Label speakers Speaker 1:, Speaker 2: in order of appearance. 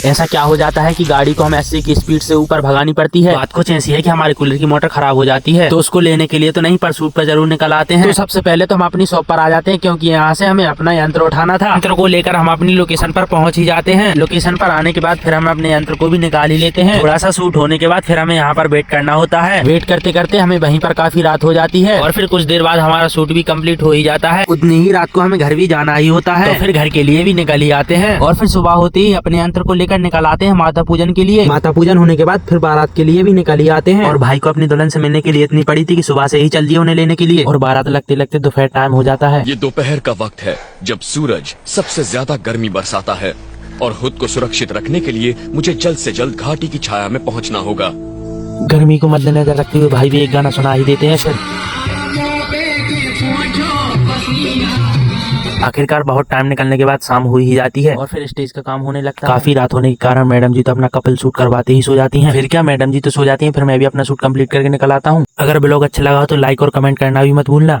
Speaker 1: ऐसा क्या हो जाता है कि गाड़ी को हम 80 की स्पीड से ऊपर भगानी पड़ती है। बात कुछ ऐसी है कि हमारे कूलर की मोटर खराब हो जाती है, तो उसको लेने के लिए तो नहीं पर सूट पर जरूर निकल आते हैं। तो सबसे पहले तो हम अपनी शॉप पर आ जाते हैं, क्योंकि यहाँ से हमें अपना यंत्र उठाना था। यंत्र को लेकर हम अपनी लोकेशन पर पहुंच ही जाते हैं। लोकेशन पर आने के बाद फिर हम अपने यंत्र को भी निकाल ही लेते हैं। थोड़ा सा सूट होने के बाद फिर हमें यहाँ पर वेट करना होता है। वेट करते करते हमें वहीं पर काफी रात हो जाती है और फिर कुछ देर बाद हमारा सूट भी कंप्लीट हो ही जाता है। उतनी ही रात को हमें घर भी जाना ही होता है, तो फिर घर के लिए भी निकल ही आते हैं और फिर सुबह होते ही अपने यंत्र को लेकर निकल आते हैं माता पूजन के लिए। माता पूजन होने के बाद फिर बारात के लिए भी निकल ही आते हैं। और भाई को अपनी दुल्हन से मिलने के लिए इतनी पड़ी थी कि सुबह से ही चल दिए उन्हें लेने के लिए, और बारात लगते लगते दोपहर टाइम हो जाता है।
Speaker 2: ये दोपहर का वक्त है जब सूरज सबसे ज्यादा गर्मी बरसाता है और खुद को सुरक्षित रखने के लिए मुझे जल्द से जल्द घाटी की छाया में पहुंचना होगा।
Speaker 1: गर्मी को मद्देनजर रखते हुए भाई भी एक गाना सुना ही देते हैं। फिर आखिरकार बहुत टाइम निकलने के बाद शाम हुई ही जाती है और फिर स्टेज का काम होने लगता है। काफी रात होने के कारण मैडम जी तो अपना कपल शूट करवाते ही सो जाती हैं। फिर क्या, मैडम जी तो सो जाती हैं, फिर मैं भी अपना शूट कंप्लीट करके निकल आता हूँ। अगर ब्लॉग अच्छा लगा हो तो लाइक और कमेंट करना भी मत भूलना।